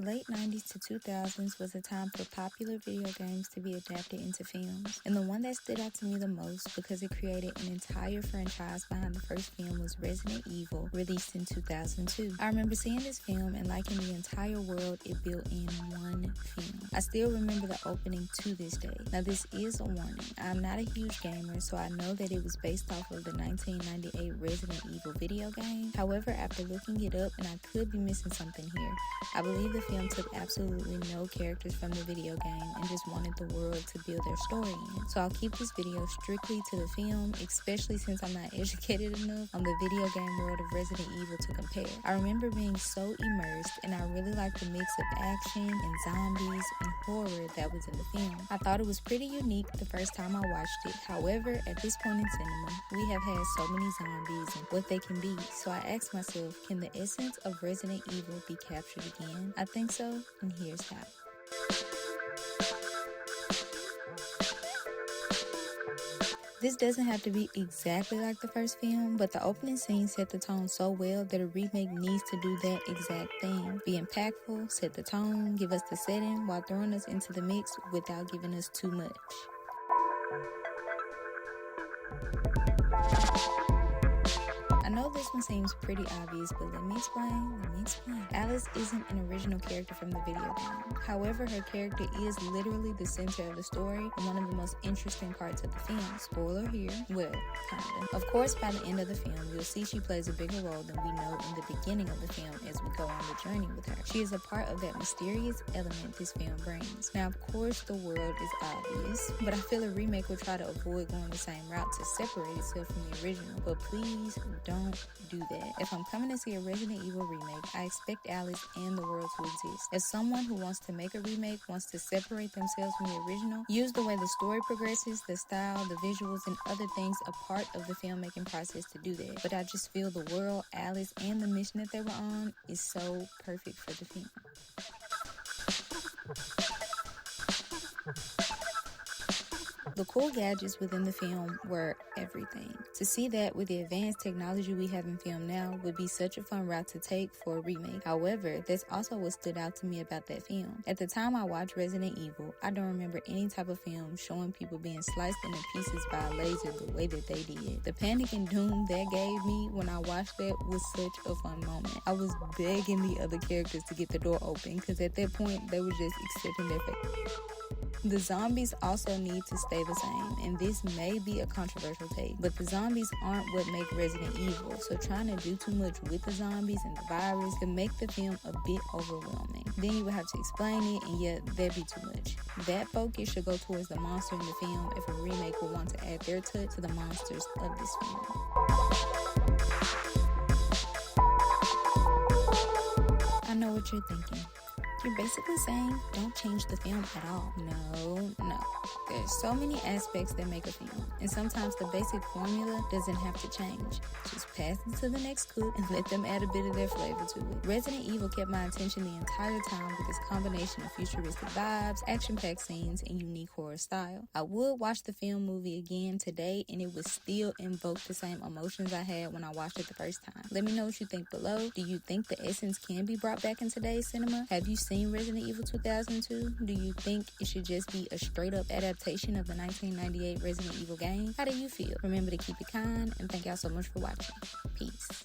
The late 90s to 2000s was a time for popular video games to be adapted into films, and the one that stood out to me the most because it created an entire franchise behind the first film was Resident Evil, released in 2002. I remember seeing this film and liking the entire world it built in one film. I still remember the opening to this day. Now this is a warning. I'm not a huge gamer, so I know that it was based off of the 1998 Resident Evil video game. However, after looking it up, and I could be missing something here, I believe the film took absolutely no characters from the video game and just wanted the world to build their story in. So I'll keep this video strictly to the film, especially since I'm not educated enough on the video game world of Resident Evil to compare. I remember being so immersed, and I really liked the mix of action and zombies and horror that was in the film. I thought it was pretty unique the first time I watched it. However, at this point in cinema, we have had so many zombies and what they can be, so I asked myself, can the essence of Resident Evil be captured again? I think so, and here's how. This doesn't have to be exactly like the first film, but the opening scene set the tone so well that a remake needs to do that exact thing. Be impactful, set the tone, give us the setting while throwing us into the mix without giving us too much. I know this one seems pretty obvious, but let me explain. Alice isn't an original character from the video game. However, her character is literally the center of the story and one of the most interesting parts of the film. Spoiler here, well, kinda. Of course, by the end of the film, you'll see she plays a bigger role than we know in the beginning of the film as we go on the journey with her. She is a part of that mysterious element this film brings. Now, of course, the world is obvious, but I feel a remake will try to avoid going the same route to separate itself from the original, but please don't do that. If I'm coming to see a Resident Evil remake, I expect Alice and the world to exist. As someone who wants to make a remake, wants to separate themselves from the original, use the way the story progresses, the style, the visuals, and other things a part of the filmmaking process to do that. But I just feel the world, Alice, and the mission that they were on is so perfect for the film. The cool gadgets within the film were everything. To see that with the advanced technology we have in film now would be such a fun route to take for a remake. However, that's also what stood out to me about that film. At the time I watched Resident Evil, I don't remember any type of film showing people being sliced into pieces by a laser the way that they did. The panic and doom that gave me when I watched that was such a fun moment. I was begging the other characters to get the door open because at that point they were just accepting their fate. The zombies also need to stay the same, and this may be a controversial take, but the zombies aren't what make Resident Evil, so trying to do too much with the zombies and the virus could make the film a bit overwhelming. Then you would have to explain it, and yet that'd be too much. That focus should go towards the monster in the film if a remake would want to add their touch to the monsters of this film. I know what you're thinking. You're basically saying don't change the film at all. No. There's so many aspects that make a film, and sometimes the basic formula doesn't have to change. Just pass it to the next cook and let them add a bit of their flavor to it. Resident Evil kept my attention the entire time with its combination of futuristic vibes, action-packed scenes, and unique horror style. I would watch the film movie again today, and it would still invoke the same emotions I had when I watched it the first time. Let me know what you think below. Do you think the essence can be brought back in today's cinema? Have you seen Resident Evil 2002? Do you think it should just be a straight up adaptation of the 1998 Resident Evil game? How do you feel? Remember to keep it kind, and thank y'all so much for watching. Peace.